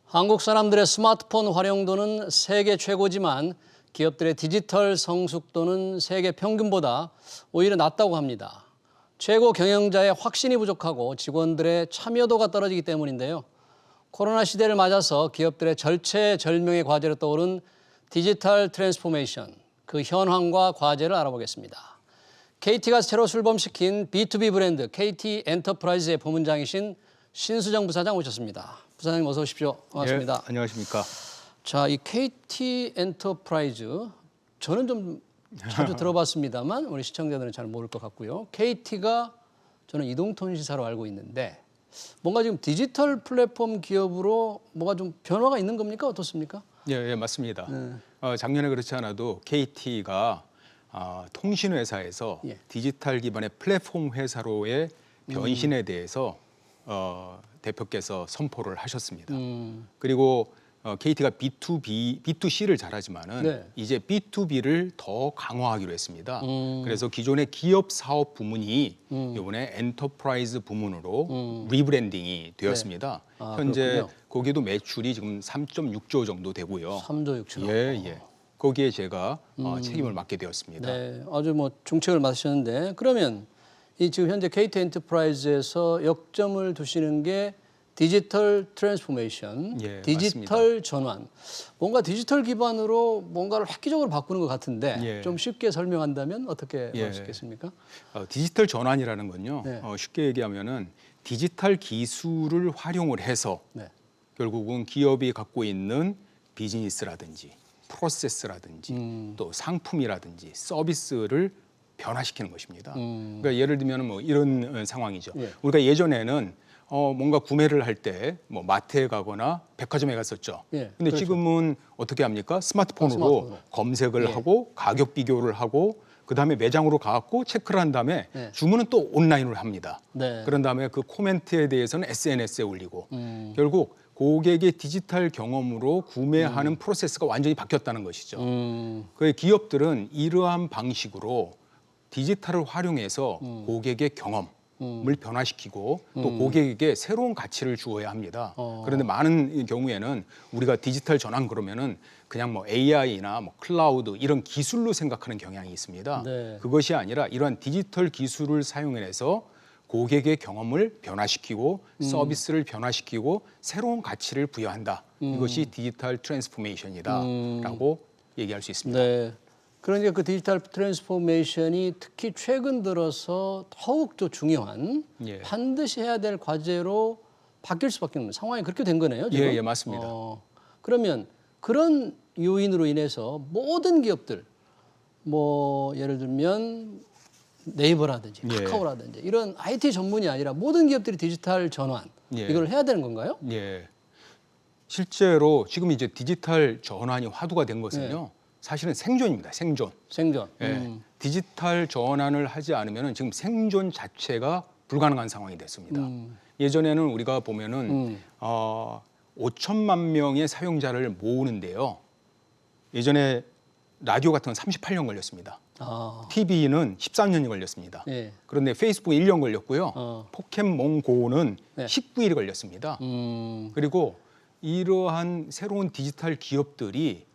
한국 사람들의 스마트폰 활용도는 세계 최고지만 기업들의 디지털 성숙도는 세계 평균보다 오히려 낮다고 합니다. 최고 경영자의 확신이 부족하고 직원들의 참여도가 떨어지기 때문인데요. 코로나 시대를 맞아서 기업들의 절체절명의 과제로 떠오른 디지털 트랜스포메이션, 그 현황과 과제를 알아보겠습니다. KT가 새로 출범시킨 B2B 브랜드 KT 엔터프라이즈의 부문장이신 신수정 부사장 오셨습니다. 부사장님 어서 오십시오. 반갑습니다. 예, 안녕하십니까. 자, 이 KT 엔터프라이즈 저는 좀 자주 들어봤습니다만 우리 시청자들은 잘 모를 것 같고요. KT가 저는 이동통신사로 알고 있는데 뭔가 지금 디지털 플랫폼 기업으로 뭐가 좀 변화가 있는 겁니까? 어떻습니까? 예, 맞습니다. 작년에 그렇지 않아도 KT가 통신회사에서 예. 디지털 기반의 플랫폼 회사로의 변신에 대해서 대표께서 선포를 하셨습니다. 그리고 KT가 B2C를 잘하지만은 네. 이제 B2B를 더 강화하기로 했습니다. 그래서 기존의 기업 사업 부문이 이번에 엔터프라이즈 부문으로 리브랜딩이 되었습니다. 네. 아, 현제 그렇군요. 거기도 매출이 지금 3.6조 정도 되고요. 3조 6천. 예. 거기에 제가 책임을 맡게 되었습니다. 네, 아주 뭐 중책을 맡으셨는데 그러면 이 지금 현재 KT 엔터프라이즈에서 역점을 두시는 게 디지털 트랜스포메이션, 예, 디지털 전환. 뭔가 디지털 기반으로 뭔가를 획기적으로 바꾸는 것 같은데 예. 좀 쉽게 설명한다면 어떻게 예. 할 수 있겠습니까? 디지털 전환이라는 건요. 네. 쉽게 얘기하면은 디지털 기술을 활용을 해서 네. 결국은 기업이 갖고 있는 비즈니스라든지 프로세스라든지 또 상품이라든지 서비스를 변화시키는 것입니다. 그러니까 예를 들면 뭐 이런 상황이죠. 예. 우리가 예전에는 뭔가 구매를 할 때 뭐 마트에 가거나 백화점에 갔었죠. 예, 근데 그렇죠. 지금은 어떻게 합니까? 스마트폰으로 스마트폰으로. 검색을 예. 하고 가격 비교를 하고 그다음에 매장으로 가고 체크를 한 다음에 예. 주문은 또 온라인으로 합니다. 네. 그런 다음에 그 코멘트에 대해서는 SNS에 올리고 결국 고객의 디지털 경험으로 구매하는 프로세스가 완전히 바뀌었다는 것이죠. 그 기업들은 이러한 방식으로 디지털을 활용해서 고객의 경험을 변화시키고 또 고객에게 새로운 가치를 주어야 합니다. 그런데 많은 경우에는 우리가 디지털 전환 그러면은 그냥 뭐 AI나 뭐 클라우드 이런 기술로 생각하는 경향이 있습니다. 네. 그것이 아니라 이러한 디지털 기술을 사용해서 고객의 경험을 변화시키고 서비스를 변화시키고 새로운 가치를 부여한다. 이것이 디지털 트랜스포메이션이다라고 얘기할 수 있습니다. 네. 그러니까 그 디지털 트랜스포메이션이 특히 최근 들어서 더욱 더 중요한 예. 반드시 해야 될 과제로 바뀔 수밖에 없는 상황이 그렇게 된 거네요. 지금? 예, 맞습니다. 그러면 그런 요인으로 인해서 모든 기업들 뭐 예를 들면 네이버라든지 예. 카카오라든지 이런 IT 전문이 아니라 모든 기업들이 디지털 전환 예. 이걸 해야 되는 건가요? 예. 실제로 지금 이제 디지털 전환이 화두가 된 것은요. 사실은 생존입니다. 생존. 생존. 예. 디지털 전환을 하지 않으면 지금 생존 자체가 불가능한 상황이 됐습니다. 예전에는 우리가 보면은 5천만 명의 사용자를 모으는데요. 예전에 라디오 같은 건 38년 걸렸습니다. 아, TV는 13년이 걸렸습니다. 예. 그런데 페이스북은 1년 걸렸고요. 포켓몬고는 네. 19일이 걸렸습니다. 그리고 이러한 새로운 디지털 기업들이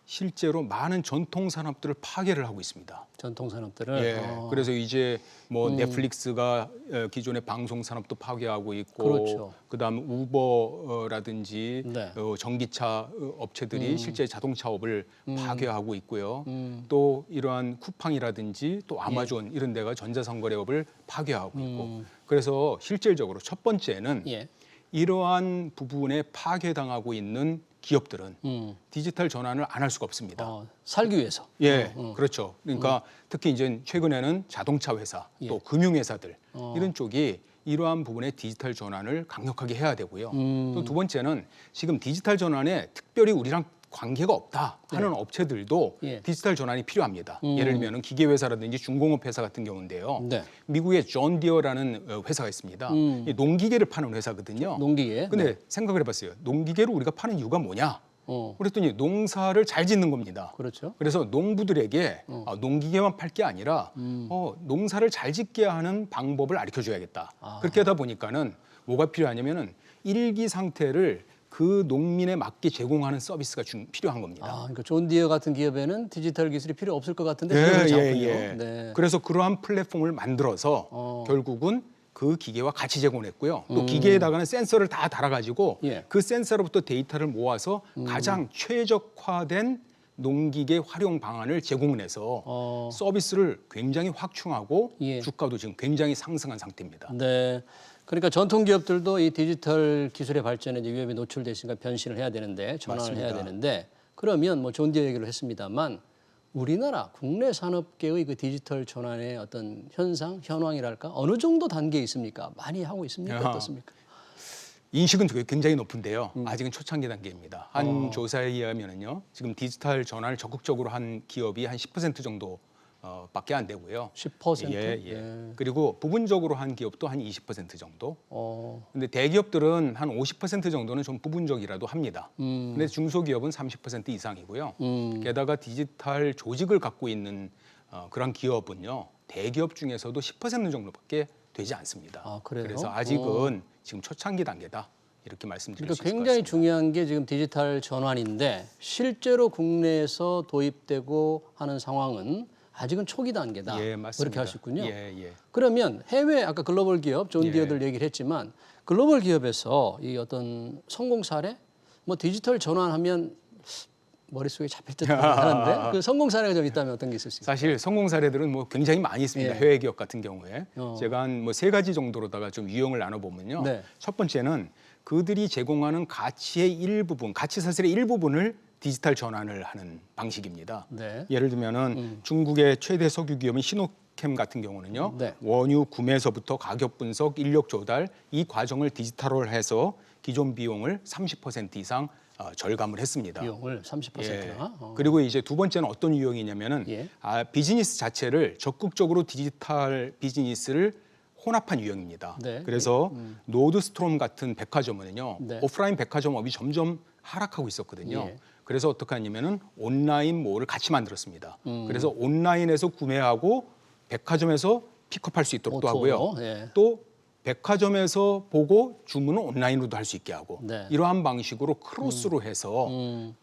실제로 많은 전통 산업들을 파괴를 하고 있습니다. 전통 산업들을. 예. 그래서 이제 뭐 넷플릭스가 기존의 방송 산업도 파괴하고 있고, 그렇죠. 그다음 우버라든지 네. 전기차 업체들이 실제 자동차업을 파괴하고 있고요. 또 이러한 쿠팡이라든지 또 아마존 이런 데가 전자상거래업을 파괴하고 있고. 그래서 실질적으로 첫 번째는 예. 이러한 부분에 파괴당하고 있는 기업들은 디지털 전환을 안 할 수가 없습니다. 살기 위해서. 예, 그렇죠. 그러니까 특히 이제 최근에는 자동차 회사, 예. 또 금융회사들 이런 쪽이 이러한 부분의 디지털 전환을 강력하게 해야 되고요. 또 두 번째는 지금 디지털 전환에 특별히 우리랑 관계가 없다 하는 업체들도 예. 디지털 전환이 필요합니다. 예를 들면 기계회사라든지 중공업 회사 같은 경우인데요. 네. 미국의 존 디어라는 회사가 있습니다. 이 농기계를 파는 회사거든요. 농기계. 근데 생각을 해봤어요. 농기계를 우리가 파는 이유가 뭐냐? 어, 그랬더니 농사를 잘 짓는 겁니다. 그렇죠. 그래서 농부들에게 농기계만 팔 게 아니라 농사를 잘 짓게 하는 방법을 가르쳐 줘야겠다. 그렇게 하다 보니까는 뭐가 필요하냐면은 일기 상태를 그 농민에 맞게 제공하는 서비스가 필요한 겁니다. 아, 그러니까 존 디어 같은 기업에는 디지털 기술이 필요 없을 것 같은데 전혀 그렇지 않군요. 네. 그래서 그러한 플랫폼을 만들어서 결국은 그 기계와 같이 제공했고요. 또 기계에다가는 센서를 다 달아가지고 예. 그 센서로부터 데이터를 모아서 가장 최적화된 농기계 활용 방안을 제공해서 서비스를 굉장히 확충하고 예. 주가도 지금 굉장히 상승한 상태입니다. 네. 그러니까 전통 기업들도 이 디지털 기술의 발전에 이제 위험에 노출됐으니까 변신을 해야 되는데 전환을 해야 맞습니다. 되는데 그러면 뭐 존 디어 얘기를 했습니다만 우리나라 국내 산업계의 그 디지털 전환의 어떤 현상, 현황이랄까 어느 정도 단계에 있습니까? 많이 하고 있습니까? 아하. 어떻습니까? 인식은 굉장히 높은데요. 아직은 초창기 단계입니다. 한 조사에 의하면은요, 지금 디지털 전환을 적극적으로 한 기업이 한 10% 정도 밖에 안 되고요. 10%? 예. 네. 그리고 부분적으로 한 기업도 한 20% 정도. 근데 대기업들은 한 50% 정도는 좀 부분적이라도 합니다. 근데 중소기업은 30% 이상이고요. 게다가 디지털 조직을 갖고 있는 그런 기업은요, 대기업 중에서도 10% 정도밖에 되지 않습니다. 아, 그래요? 그래서 아직은 지금 초창기 단계다. 이렇게 말씀드릴 그러니까 수 있을 것 굉장히 같습니다. 중요한 게 지금 디지털 전환인데 실제로 국내에서 도입되고 하는 상황은 아직은 초기 단계다. 예, 맞습니다. 그렇게 할 수 있군요. 예. 그러면 해외 아까 글로벌 기업 존 예. 디어들 얘기를 했지만 글로벌 기업에서 이 어떤 성공 사례 뭐 디지털 전환하면 머릿속에 잡힐 듯 하는데 그 성공 사례가 좀 있다면 어떤 게 있을 수 있을까요? 사실 성공 사례들은 뭐 굉장히 많이 있습니다. 예. 해외 기업 같은 경우에 제가 한 뭐 3가지 정도로다가 좀 유형을 나눠보면요. 네. 첫 번째는 그들이 제공하는 가치의 일부분, 가치 사슬의 일부분을 디지털 전환을 하는 방식입니다. 네. 예를 들면은 중국의 최대 석유 기업인 시노캠 같은 경우는요. 네. 원유 구매서부터 가격 분석, 인력 조달 이 과정을 디지털화해서 기존 비용을 30% 이상 절감을 했습니다. 비용을 30%나. 그리고 이제 두 번째는 어떤 유형이냐면은 예. 비즈니스 자체를 적극적으로 디지털 비즈니스를 혼합한 유형입니다. 네. 그래서 노드스트롬 같은 백화점은요, 네. 오프라인 백화점업이 점점 하락하고 있었거든요. 예. 그래서 어떻게 하냐면은 온라인 몰을 같이 만들었습니다. 그래서 온라인에서 구매하고 백화점에서 픽업할 수 있도록 또 오토로, 하고요. 예. 또 백화점에서 보고 주문은 온라인으로도 할 수 있게 하고 네. 이러한 방식으로 크로스로 해서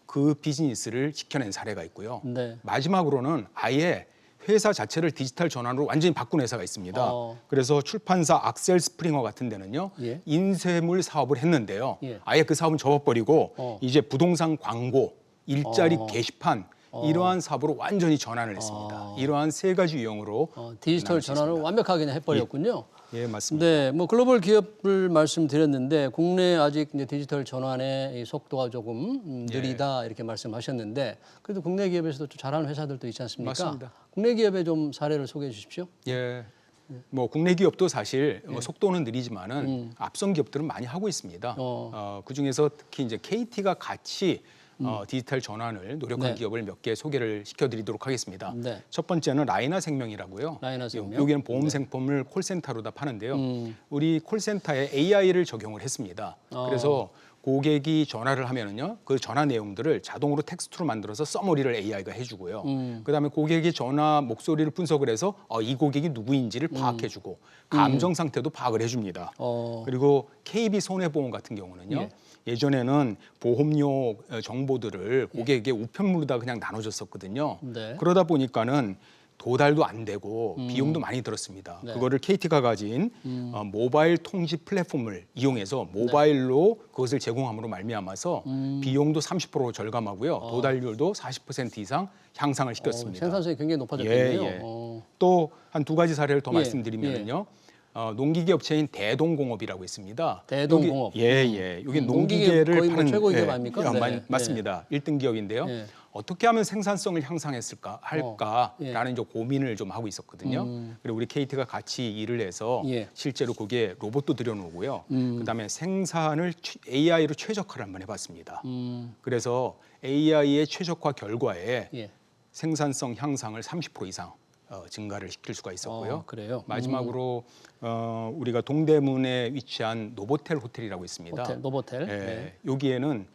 그 비즈니스를 지켜낸 사례가 있고요. 네. 마지막으로는 아예 회사 자체를 디지털 전환으로 완전히 바꾼 회사가 있습니다. 어. 그래서 출판사 악셀 스프링어 같은 데는요. 예. 인쇄물 사업을 했는데요. 예. 아예 그 사업은 접어버리고 이제 부동산 광고, 일자리 게시판 이러한 사업으로 완전히 전환을 했습니다. 이러한 3가지 유형으로 디지털 나눌 수 전환을 있습니다. 완벽하게 해버렸군요. 예, 맞습니다. 네, 뭐 글로벌 기업을 말씀드렸는데 국내 아직 이제 디지털 전환의 이 속도가 조금 느리다 이렇게 말씀하셨는데 그래도 국내 기업에서도 좀 잘하는 회사들도 있지 않습니까? 맞습니다. 국내 기업의 좀 사례를 소개해 주십시오. 예. 뭐 국내 기업도 사실 뭐 속도는 느리지만은 앞선 기업들은 많이 하고 있습니다. 그 중에서 특히 이제 KT가 같이 디지털 전환을 노력한 네. 기업을 몇 개 소개를 시켜드리도록 하겠습니다. 네. 첫 번째는 라이나생명이라고요. 라이나생명. 여기는 보험 상품을 콜센터로 다 파는데요. 우리 콜센터에 AI를 적용을 했습니다. 그래서 고객이 전화를 하면은요, 그 전화 내용들을 자동으로 텍스트로 만들어서 서머리를 AI가 해주고요. 그다음에 고객이 전화 목소리를 분석을 해서 이 고객이 누구인지를 파악해주고 감정 상태도 파악을 해줍니다. 그리고 KB 손해보험 같은 경우는요. 예전에는 보험료 정보들을 고객에게 우편물로다 그냥 나눠줬었거든요. 네. 그러다 보니까는 도달도 안 되고 비용도 많이 들었습니다. 네. 그거를 KT가 가진 모바일 통지 플랫폼을 이용해서 모바일로 그것을 제공함으로 말미암아서 비용도 30% 절감하고요. 도달률도 40% 이상 향상을 시켰습니다. 생산성이 굉장히 높아졌겠네요. 예. 또 한 2가지 사례를 더 예, 말씀드리면요. 농기계 업체인 대동공업이라고 있습니다. 대동공업. 여기 농기계 농기계를 거의 뭐 파는 최고 기업 아닙니까? 네. 맞습니다. 1등 기업인데요. 예. 어떻게 하면 생산성을 향상했을까 할까라는 예. 이제 고민을 좀 하고 있었거든요. 그리고 우리 KT가 같이 일을 해서 예. 실제로 거기에 로봇도 들여놓고요. 그다음에 생산을 AI로 최적화를 한번 해봤습니다. 그래서 AI의 최적화 결과에 예. 생산성 향상을 30% 이상 증가를 시킬 수가 있었고요. 그래요? 마지막으로 우리가 동대문에 위치한 노보텔 호텔이라고 있습니다. 호텔, 노보텔. 예, 네. 여기에는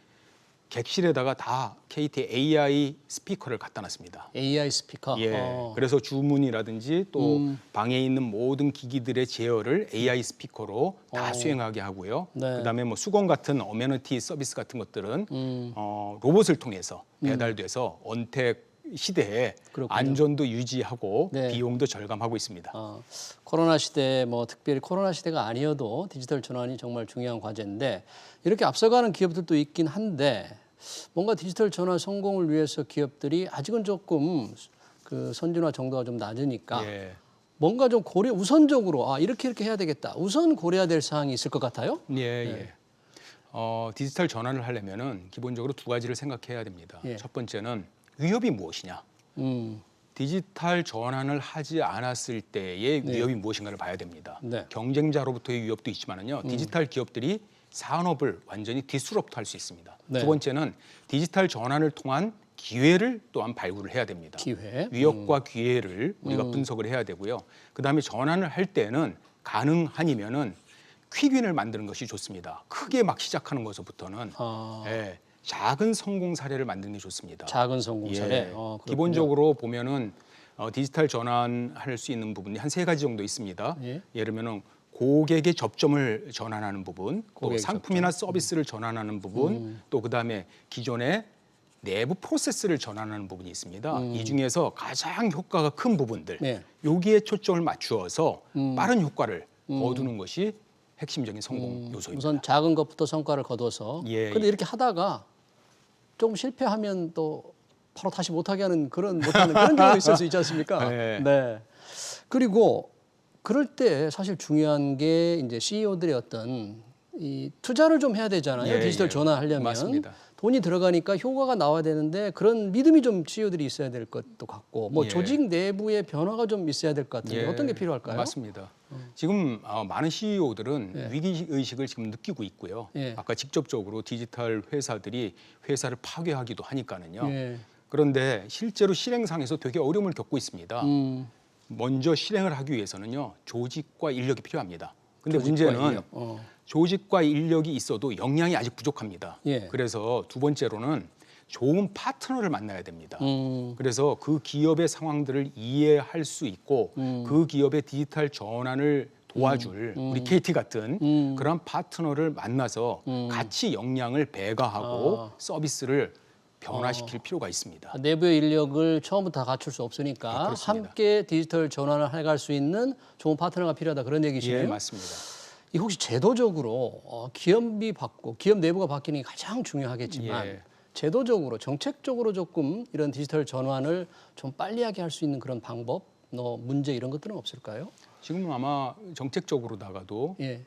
객실에다가 다 KT AI 스피커를 갖다 놨습니다. AI 스피커. 예. 그래서 주문이라든지 또 방에 있는 모든 기기들의 제어를 AI 스피커로 다 수행하게 하고요. 네. 그다음에 뭐 수건 같은 어메니티 서비스 같은 것들은 로봇을 통해서 배달돼서 언택 시대에 그렇군요. 안전도 유지하고 네. 비용도 절감하고 있습니다. 코로나 시대 뭐 특별히 코로나 시대가 아니어도 디지털 전환이 정말 중요한 과제인데 이렇게 앞서가는 기업들도 있긴 한데 뭔가 디지털 전환 성공을 위해서 기업들이 아직은 조금 그 선진화 정도가 좀 낮으니까 예. 뭔가 좀 우선적으로 이렇게 해야 되겠다. 우선 고려해야 될 사항이 있을 것 같아요. 예, 예. 디지털 전환을 하려면은 기본적으로 두 가지를 생각해야 됩니다. 예. 첫 번째는 위협이 무엇이냐. 디지털 전환을 하지 않았을 때의 위협이 무엇인가를 봐야 됩니다. 네. 경쟁자로부터의 위협도 있지만은요. 디지털 기업들이 산업을 완전히 디스럽트 할 수 있습니다. 네. 두 번째는 디지털 전환을 통한 기회를 또한 발굴을 해야 됩니다. 기회. 위협과 기회를 우리가 분석을 해야 되고요. 그다음에 전환을 할 때는 가능하니면은 퀵윈을 만드는 것이 좋습니다. 크게 막 시작하는 것부터는 예, 작은 성공 사례를 만드는 게 좋습니다. 작은 성공 사례. 예, 그렇군요. 기본적으로 보면은 디지털 전환할 수 있는 부분이 한 3가지 정도 있습니다. 예. 예를 들면 고객의 접점을 전환하는 부분, 또 고객 상품이나 서비스를 전환하는 부분, 또 그다음에 기존의 내부 프로세스를 전환하는 부분이 있습니다. 이 중에서 가장 효과가 큰 부분들, 네. 여기에 초점을 맞추어서 빠른 효과를 거두는 것이 핵심적인 성공 요소입니다. 우선 작은 것부터 성과를 거둬서. 예, 근데 예. 이렇게 하다가 조금 실패하면 또 바로 다시 못하게 하는 못하는 그런 경우가 있을 수 있지 않습니까? 네. 네. 그리고 그럴 때 사실 중요한 게 이제 CEO들의 어떤 이 투자를 좀 해야 되잖아요. 예, 디지털 예. 전환하려면 맞습니다. 돈이 들어가니까 효과가 나와야 되는데 그런 믿음이 좀 CEO들이 있어야 될 것도 같고 뭐 예. 조직 내부의 변화가 좀 있어야 될 것 같은데 어떤 게 필요할까요? 맞습니다. 지금 많은 CEO들은 위기 의식을 지금 느끼고 있고요. 예. 아까 직접적으로 디지털 회사들이 회사를 파괴하기도 하니까는요. 예. 그런데 실제로 실행상에서 되게 어려움을 겪고 있습니다. 먼저 실행을 하기 위해서는요, 조직과 인력이 필요합니다. 근데 조직과 문제는 인력. 조직과 인력이 있어도 역량이 아직 부족합니다. 예. 그래서 두 번째로는 좋은 파트너를 만나야 됩니다. 음. 그래서 그 기업의 상황들을 이해할 수 있고 그 기업의 디지털 전환을 도와줄 우리 KT 같은 그런 파트너를 만나서 같이 역량을 배가하고 서비스를 변화시킬 필요가 있습니다. 내부의 인력을 처음부터 다 갖출 수 없으니까 그렇습니다. 함께 디지털 전환을 해갈 수 있는 좋은 파트너가 필요하다 그런 얘기시네요. 예, 맞습니다. 이 혹시 제도적으로 기업이 바뀌고 기업 내부가 바뀌는 게 가장 중요하겠지만 예. 제도적으로 정책적으로 조금 이런 디지털 전환을 좀 빨리 하게 할 수 있는 그런 방법, 문제 이런 것들은 없을까요? 지금 아마 정책적으로다가도 예.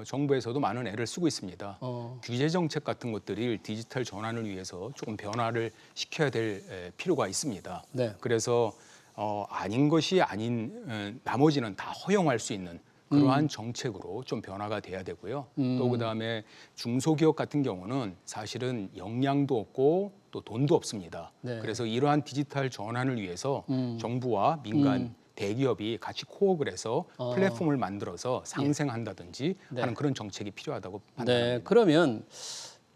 정부에서도 많은 애를 쓰고 있습니다. 어. 규제 정책 같은 것들이 디지털 전환을 위해서 조금 변화를 시켜야 될 필요가 있습니다. 네. 그래서 아닌 것이 아닌 나머지는 다 허용할 수 있는 그러한 정책으로 좀 변화가 돼야 되고요. 또 그다음에 중소기업 같은 경우는 사실은 역량도 없고 또 돈도 없습니다. 네. 그래서 이러한 디지털 전환을 위해서 정부와 민간 대기업이 같이 코업을 해서 플랫폼을 만들어서 상생한다든지 하는 그런 정책이 필요하다고 판단합니다. 네. 그러면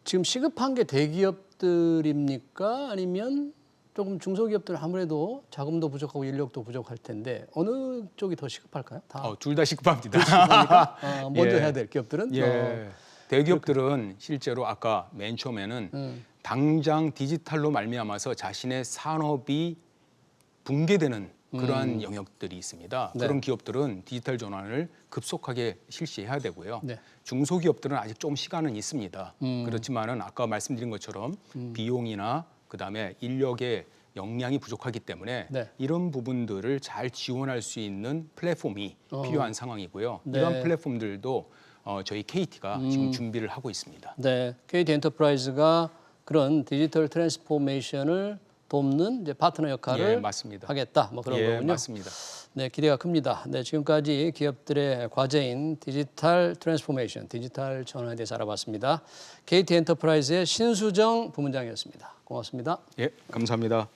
지금 시급한 게 대기업들입니까? 아니면 조금 중소기업들은 아무래도 자금도 부족하고 인력도 부족할 텐데 어느 쪽이 더 시급할까요? 다 둘 다 시급합니다. 시급하니까 먼저 예. 해야 될 기업들은 예. 대기업들은 실제로 아까 맨 처음에는 당장 디지털로 말미암아서 자신의 산업이 붕괴되는 그러한 영역들이 있습니다. 네. 그런 기업들은 디지털 전환을 급속하게 실시해야 되고요. 네. 중소기업들은 아직 좀 시간은 있습니다. 그렇지만은 아까 말씀드린 것처럼 비용이나 그다음에 인력의 역량이 부족하기 때문에 네. 이런 부분들을 잘 지원할 수 있는 플랫폼이 필요한 상황이고요. 네. 이러한 플랫폼들도 저희 KT가 지금 준비를 하고 있습니다. 네, KT 엔터프라이즈가 그런 디지털 트랜스포메이션을 돕는 이제 파트너 역할을 예, 맞습니다. 하겠다. 뭐 그런 예, 거군요. 맞습니다. 네, 기대가 큽니다. 네, 지금까지 기업들의 과제인 디지털 트랜스포메이션, 디지털 전환에 대해서 알아봤습니다. KT 엔터프라이즈의 신수정 부문장이었습니다. 고맙습니다. 예, 감사합니다.